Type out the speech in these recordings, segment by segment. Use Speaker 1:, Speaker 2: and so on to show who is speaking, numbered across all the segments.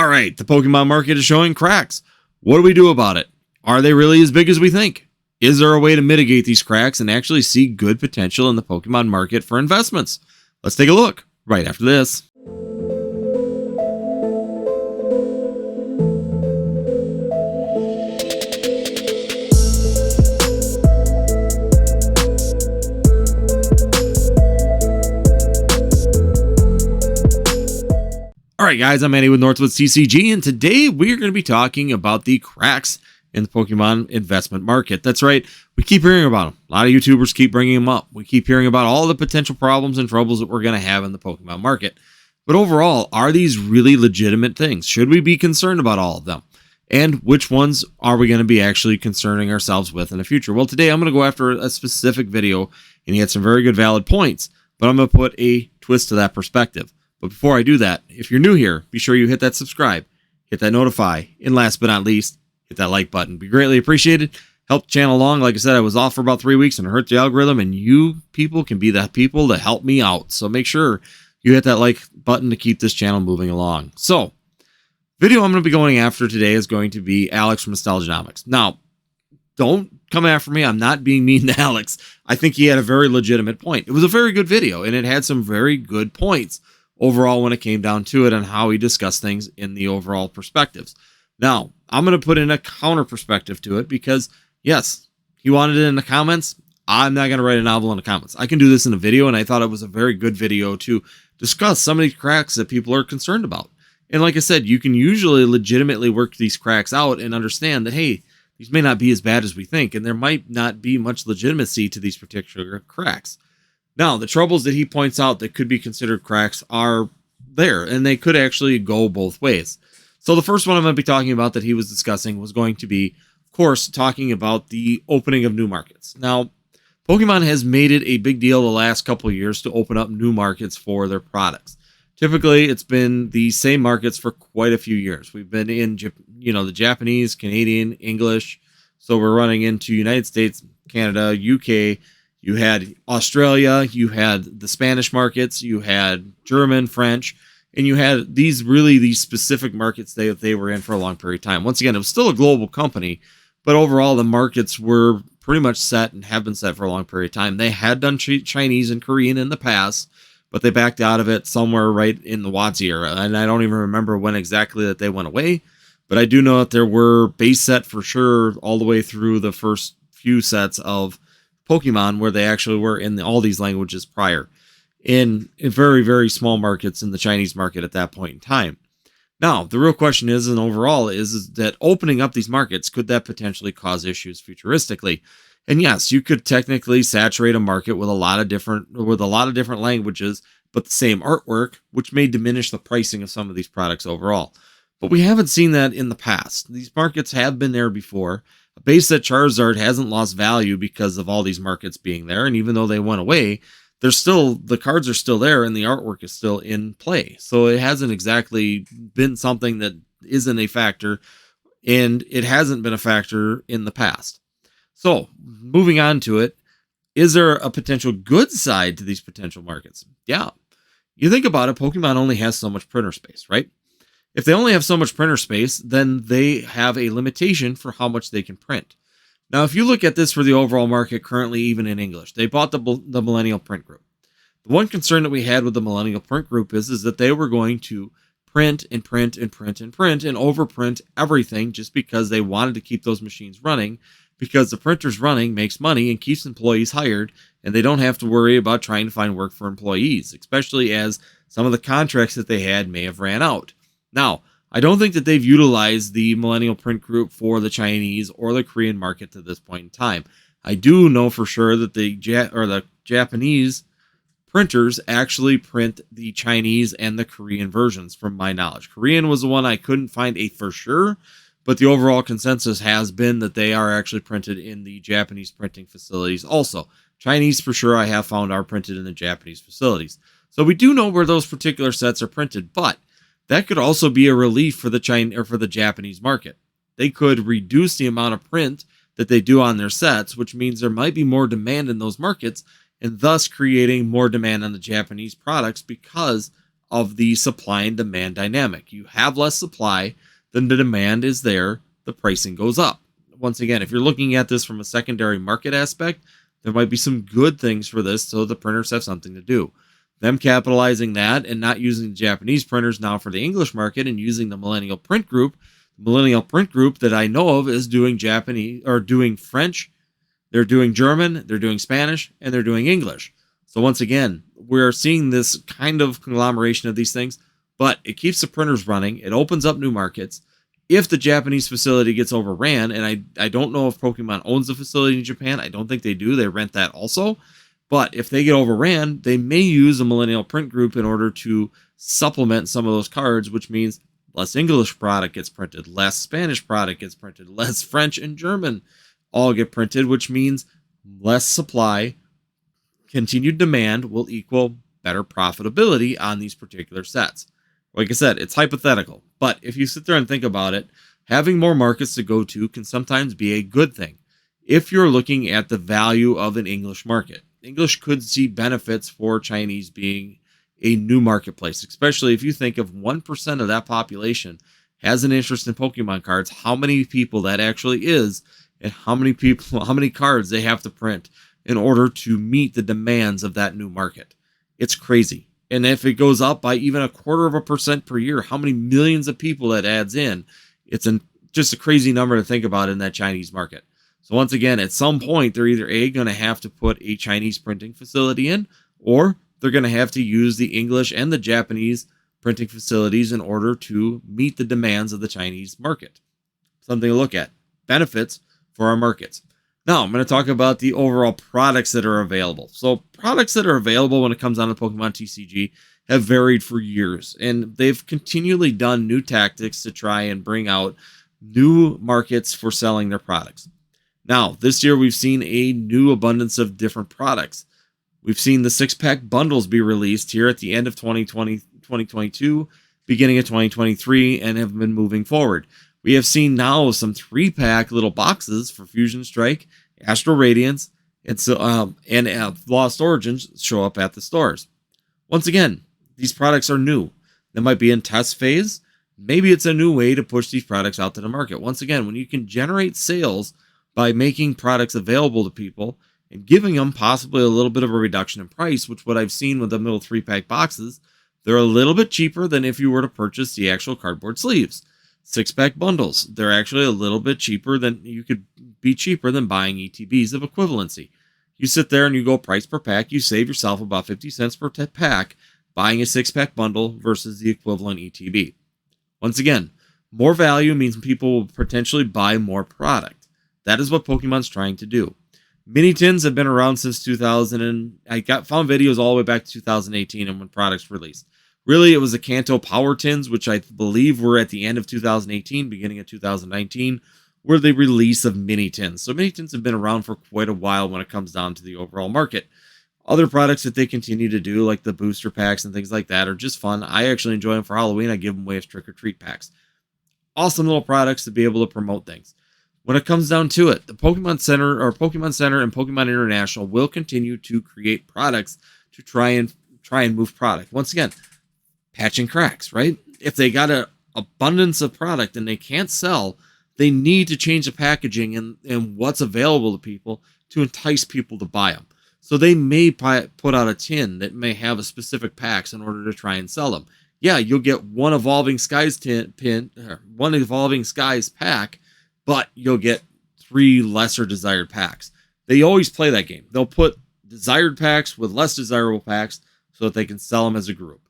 Speaker 1: All right, the Pokemon market is showing cracks. What do we do about it? Are they really as big as we think? Is there a way to mitigate these cracks and actually see good potential in the Pokemon market for investments? Let's take a look right after this. All right, guys, I'm Andy with Northwoods TCG, and today we're going to be talking about the cracks in the Pokemon investment market. That's right, we keep hearing about them. A lot of YouTubers keep bringing them up. We keep hearing about all the potential problems and troubles that we're going to have in the Pokemon market. But overall, are these really legitimate things? Should we be concerned about all of them? And which ones are we going to be actually concerning ourselves with in the future? Well, today I'm going to go after a specific video, and he had some very good valid points, but I'm going to put a twist to that perspective. But before I do that, if you're new here, be sure you hit that subscribe, hit that notify, and last but not least, hit that like button. Be greatly appreciated. Help the channel along. Like I said, I was off for about 3 weeks and it hurt the algorithm, and you people can be the people to help me out. So make sure you hit that like button to keep this channel moving along. So, video I'm going to be going after today is going to be Alex from Nostalgianomics. Now, don't come after me. I'm not being mean to Alex. I think he had a very legitimate point. It was a very good video, and it had some very good points overall when it came down to it and how he discussed things in the overall perspectives. Now, I'm going to put in a counter perspective to it because, yes, he wanted it in the comments. I'm not going to write a novel in the comments. I can do this in a video, and I thought it was a very good video to discuss some of these cracks that people are concerned about. And like I said, you can usually legitimately work these cracks out and understand that, hey, these may not be as bad as we think, and there might not be much legitimacy to these particular cracks. Now, the troubles that he points out that could be considered cracks are there, and they could actually go both ways. So the first one I'm going to be talking about that he was discussing was going to be, of course, talking about the opening of new markets. Now, Pokemon has made it a big deal the last couple of years to open up new markets for their products. Typically, it's been the same markets for quite a few years. We've been in, the Japanese, Canadian, English. So we're running into United States, Canada, UK. You had Australia, you had the Spanish markets, you had German, French, and you had these specific markets that they were in for a long period of time. Once again, it was still a global company, but overall the markets were pretty much set and have been set for a long period of time. They had done Chinese and Korean in the past, but they backed out of it somewhere right in the WotC era. And I don't even remember when exactly that they went away, but I do know that there were base set for sure all the way through the first few sets of Pokemon where they actually were in all these languages prior in very, very small markets in the Chinese market at that point in time. Now, the real question is, and overall is that opening up these markets, could that potentially cause issues futuristically? And yes, you could technically saturate a market with a lot of different languages, but the same artwork, which may diminish the pricing of some of these products overall. But we haven't seen that in the past. These markets have been there before. A base set Charizard hasn't lost value because of all these markets being there, and even though they went away, the cards are still there and the artwork is still in play. So it hasn't exactly been something that isn't a factor, and it hasn't been a factor in the past. So moving on to it, is there a potential good side to these potential markets? Yeah. You think about it, Pokemon only has so much printer space, right? If they only have so much printer space, then they have a limitation for how much they can print. Now, if you look at this for the overall market currently, even in English, they bought the Millennial Print Group. The one concern that we had with the Millennial Print Group is that they were going to print and print and print and print and overprint everything just because they wanted to keep those machines running, because the printers running makes money and keeps employees hired, and they don't have to worry about trying to find work for employees, especially as some of the contracts that they had may have ran out. Now, I don't think that they've utilized the Millennial Print Group for the Chinese or the Korean market to this point in time. I do know for sure that the Japanese printers actually print the Chinese and the Korean versions, from my knowledge. Korean was the one I couldn't find a for sure, but the overall consensus has been that they are actually printed in the Japanese printing facilities also. Chinese, for sure, I have found are printed in the Japanese facilities. So we do know where those particular sets are printed, but that could also be a relief for the Japanese market. They could reduce the amount of print that they do on their sets, which means there might be more demand in those markets, and thus creating more demand on the Japanese products because of the supply and demand dynamic. You have less supply, then the demand is there, the pricing goes up. Once again, if you're looking at this from a secondary market aspect, there might be some good things for this so the printers have something to do. Them capitalizing that and not using the Japanese printers now for the English market and using the Millennial Print Group. The Millennial Print Group that I know of is doing Japanese or doing French, they're doing German, they're doing Spanish, and they're doing English. So once again, we're seeing this kind of conglomeration of these things, but it keeps the printers running. It opens up new markets. If the Japanese facility gets overran, and I don't know if Pokemon owns a facility in Japan. I don't think they do. They rent that also. But if they get overran, they may use a Millennial Print Group in order to supplement some of those cards, which means less English product gets printed, less Spanish product gets printed, less French and German all get printed, which means less supply, continued demand will equal better profitability on these particular sets. Like I said, it's hypothetical, but if you sit there and think about it, having more markets to go to can sometimes be a good thing. If you're looking at the value of an English market, English could see benefits for Chinese being a new marketplace, especially if you think of 1% of that population has an interest in Pokemon cards, how many people that actually is, and how many cards they have to print in order to meet the demands of that new market. It's crazy. And if it goes up by even 0.25% per year, how many millions of people that adds in? It's just a crazy number to think about in that Chinese market. So once again, at some point, they're either going to have to put a Chinese printing facility in, or they're going to have to use the English and the Japanese printing facilities in order to meet the demands of the Chinese market. Something to look at. Benefits for our markets. Now, I'm going to talk about the overall products that are available. So products that are available when it comes down to Pokemon TCG have varied for years, and they've continually done new tactics to try and bring out new markets for selling their products. Now, this year we've seen a new abundance of different products. We've seen the 6-pack bundles be released here at the end of 2022, beginning of 2023, and have been moving forward. We have seen now some 3-pack little boxes for Fusion Strike, Astral Radiance, and Lost Origins show up at the stores. Once again, these products are new. They might be in test phase. Maybe it's a new way to push these products out to the market. Once again, when you can generate sales by making products available to people and giving them possibly a little bit of a reduction in price, which what I've seen with the middle 3-pack boxes, they're a little bit cheaper than if you were to purchase the actual cardboard sleeves. 6-pack bundles, they're actually a little bit cheaper than buying ETBs of equivalency. You sit there and you go price per pack, you save yourself about 50 cents per pack buying a 6-pack bundle versus the equivalent ETB. Once again, more value means people will potentially buy more product. That is what Pokemon's trying to do. Mini tins have been around since 2000, and found videos all the way back to 2018 and when products released. Really, it was the Kanto Power Tins, which I believe were at the end of 2018, beginning of 2019, were the release of mini tins. So mini tins have been around for quite a while when it comes down to the overall market. Other products that they continue to do, like the booster packs and things like that, are just fun. I actually enjoy them for Halloween. I give them away as trick-or-treat packs. Awesome little products to be able to promote things. When it comes down to it, the Pokemon Center and Pokemon International will continue to create products to try and move product. Once again, patching cracks, right? If they got an abundance of product and they can't sell, they need to change the packaging and what's available to people to entice people to buy them. So they may put out a tin that may have a specific packs in order to try and sell them. Yeah, you'll get one Evolving Skies pack, but you'll get 3 lesser desired packs. They always play that game. They'll put desired packs with less desirable packs so that they can sell them as a group.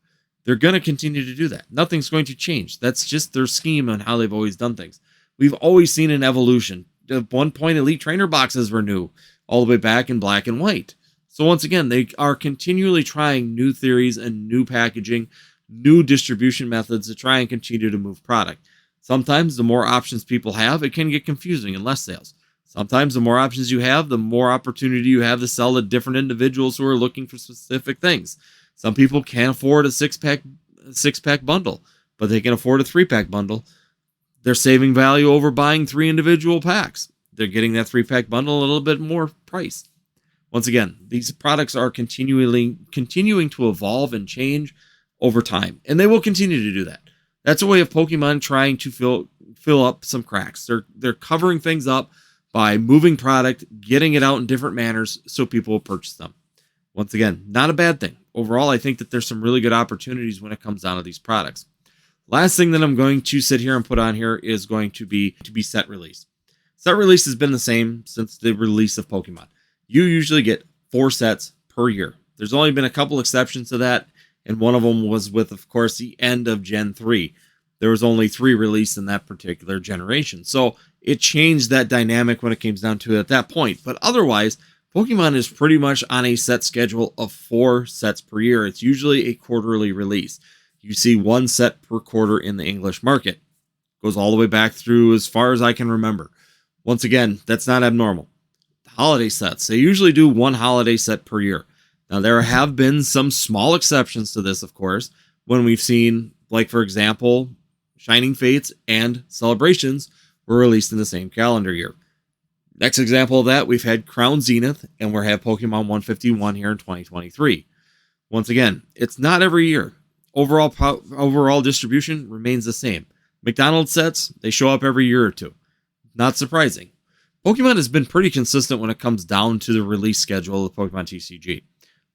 Speaker 1: They're going to continue to do that. Nothing's going to change. That's just their scheme and how they've always done things. We've always seen an evolution. At one point, Elite Trainer boxes were new, all the way back in black and white. So once again, they are continually trying new theories and new packaging, new distribution methods to try and continue to move product. Sometimes the more options people have, it can get confusing and less sales. Sometimes the more options you have, the more opportunity you have to sell to different individuals who are looking for specific things. Some people can't afford a 6-pack bundle, but they can afford a 3-pack bundle. They're saving value over buying 3 individual packs. They're getting that 3-pack bundle a little bit more price. Once again, these products are continuing to evolve and change over time, and they will continue to do that. That's a way of Pokemon trying to fill up some cracks. They're covering things up by moving product, getting it out in different manners so people will purchase them. Once again, not a bad thing. Overall, I think that there's some really good opportunities when it comes down to these products. Last thing that I'm going to sit here and put on here is going to be set release. Set release has been the same since the release of Pokemon. You usually get 4 sets per year. There's only been a couple exceptions to that, and one of them was with, of course, the end of Gen 3. There was only 3 released in that particular generation. So it changed that dynamic when it came down to it at that point. But otherwise, Pokemon is pretty much on a set schedule of 4 sets per year. It's usually a quarterly release. You see 1 set per quarter in the English market. Goes all the way back through as far as I can remember. Once again, that's not abnormal. Holiday sets. They usually do 1 holiday set per year. Now, there have been some small exceptions to this, of course, when we've seen, like, for example, Shining Fates and Celebrations were released in the same calendar year. Next example of that, we've had Crown Zenith, and we have Pokemon 151 here in 2023. Once again, it's not every year. Overall distribution remains the same. McDonald's sets, they show up every year or two. Not surprising. Pokemon has been pretty consistent when it comes down to the release schedule of Pokemon TCG.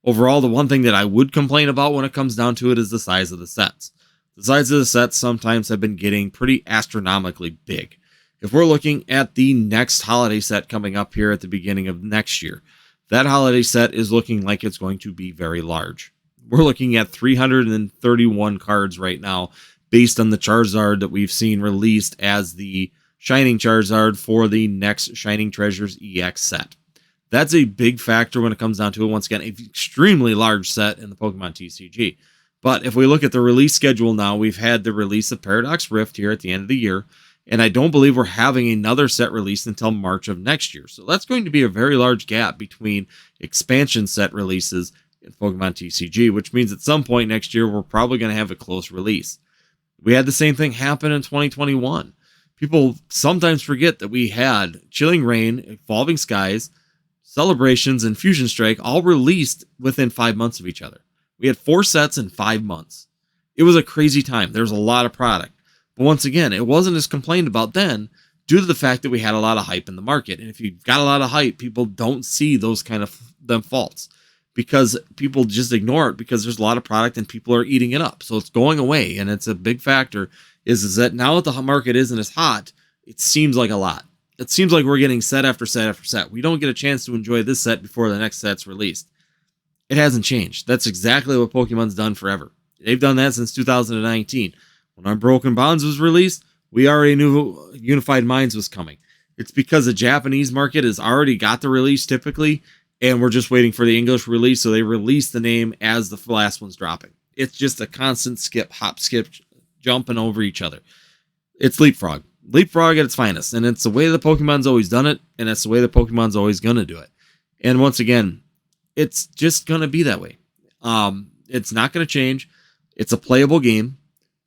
Speaker 1: Overall, the one thing that I would complain about when it comes down to it is the size of the sets. The size of the sets sometimes have been getting pretty astronomically big. If we're looking at the next holiday set coming up here at the beginning of next year, that holiday set is looking like it's going to be very large. We're looking at 331 cards right now based on the Charizard that we've seen released as the Shining Charizard for the next Shining Treasures EX set. That's a big factor when it comes down to it. Once again, an extremely large set in the Pokemon TCG. But if we look at the release schedule now, we've had the release of Paradox Rift here at the end of the year, and I don't believe we're having another set released until March of next year. So that's going to be a very large gap between expansion set releases in Pokemon TCG, which means at some point next year, we're probably going to have a close release. We had the same thing happen in 2021. People sometimes forget that we had Chilling Reign, Evolving Skies, Celebrations, and Fusion Strike all released within 5 months of each other. We had 4 sets in 5 months. It was a crazy time. There was a lot of product. But once again, it wasn't as complained about then due to the fact that we had a lot of hype in the market. And if you've got a lot of hype, people don't see those kind of them faults because people just ignore it because there's a lot of product and people are eating it up. So it's going away, and it's a big factor is that now that the market isn't as hot, it seems like a lot. It seems like we're getting set after set after set. We don't get a chance to enjoy this set before the next set's released. It hasn't changed. That's exactly what Pokemon's done forever. They've done that since 2019. When Unbroken Bonds was released, we already knew Unified Minds was coming. It's because the Japanese market has already got the release typically, and we're just waiting for the English release, so they release the name as the last one's dropping. It's just a constant hop, skip, jumping over each other. It's leapfrog. Leapfrog at its finest, and it's the way the Pokemon's always done it, and it's the way the Pokemon's always going to do it. And once again, it's just going to be that way. It's not going to change. It's a playable game.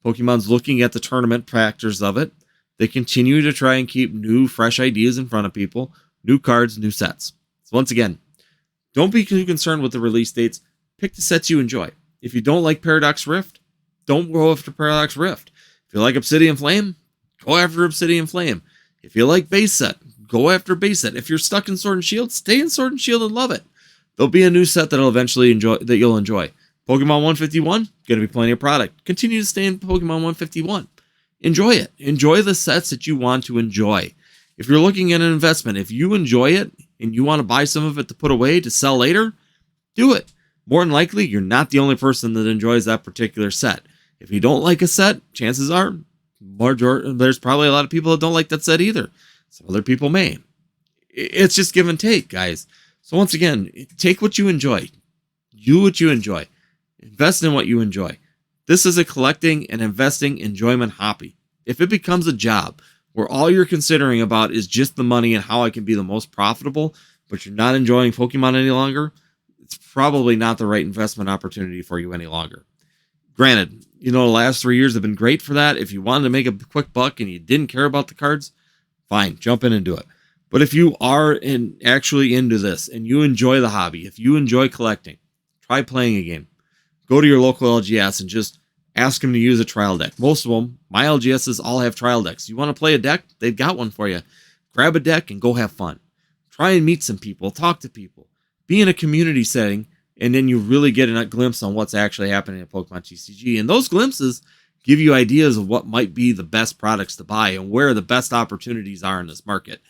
Speaker 1: Pokemon's looking at the tournament factors of it. They continue to try and keep new, fresh ideas in front of people, new cards, new sets. So once again, don't be too concerned with the release dates. Pick the sets you enjoy. If you don't like Paradox Rift, don't go after Paradox Rift. If you like Obsidian Flame, go after Obsidian Flame. If you like base set, go after base set. If you're stuck in Sword and Shield, stay in Sword and Shield and love it. There'll be a new set that'll eventually you'll enjoy. Pokemon 151, gonna be plenty of product. Continue to stay in Pokemon 151. Enjoy it. Enjoy the sets that you want to enjoy. If you're looking at an investment, if you enjoy it and you want to buy some of it to put away to sell later, do it. More than likely, you're not the only person that enjoys that particular set. If you don't like a set, chances are there's probably a lot of people that don't like that set either. Some other people may. It's just give and take, guys. So once again, take what you enjoy. Do what you enjoy. Invest in what you enjoy. This is a collecting and investing enjoyment hobby. If it becomes a job where all you're considering about is just the money and how I can be the most profitable, but you're not enjoying Pokemon any longer, it's probably not the right investment opportunity for you any longer. Granted, the last 3 years have been great for that. If you wanted to make a quick buck and you didn't care about the cards, fine, jump in and do it. But if you are actually into this and you enjoy the hobby, if you enjoy collecting, try playing a game. go to your local LGS and just ask them to use a trial deck. Most of them, my LGSs all have trial decks. You want to play a deck? They've got one for you. Grab a deck and go have fun. Try and meet some people, talk to people, be in a community setting, and then you really get a glimpse on what's actually happening at Pokemon TCG. And those glimpses give you ideas of what might be the best products to buy and where the best opportunities are in this market.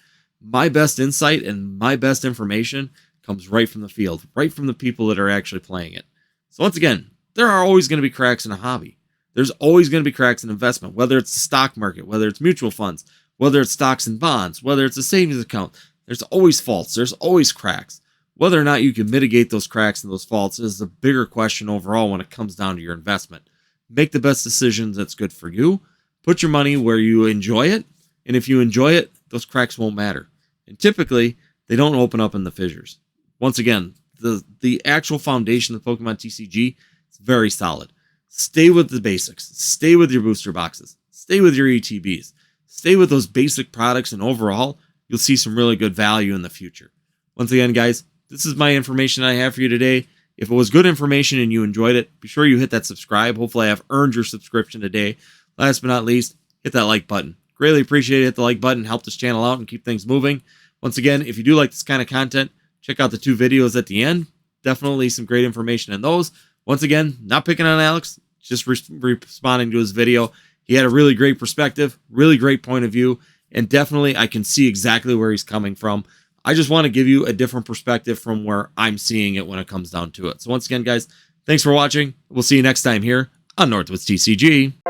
Speaker 1: My best insight and my best information comes right from the field, right from the people that are actually playing it. So once again, there are always going to be cracks in a hobby. There's always going to be cracks in investment, whether it's the stock market, whether it's mutual funds, whether it's stocks and bonds, whether it's a savings account. There's always faults. There's always cracks. Whether or not you can mitigate those cracks and those faults is the bigger question overall when it comes down to your investment. Make the best decisions that's good for you. Put your money where you enjoy it. And if you enjoy it, those cracks won't matter. And typically, they don't open up in the fissures. Once again, the actual foundation of Pokemon TCG is very solid. Stay with the basics. Stay with your booster boxes. Stay with your ETBs. Stay with those basic products, and overall, you'll see some really good value in the future. Once again, guys, this is my information I have for you today. If it was good information and you enjoyed it, be sure you hit that subscribe. Hopefully, I've earned your subscription today. Last but not least, hit that like button. Greatly appreciate it. Hit the like button. Help this channel out and keep things moving. Once again, if you do like this kind of content, check out the 2 videos at the end. Definitely some great information in those. Once again, not picking on Alex, just responding to his video. He had a really great perspective, really great point of view, and definitely I can see exactly where he's coming from. I just want to give you a different perspective from where I'm seeing it when it comes down to it. So once again, guys, thanks for watching. We'll see you next time here on Northwoods TCG.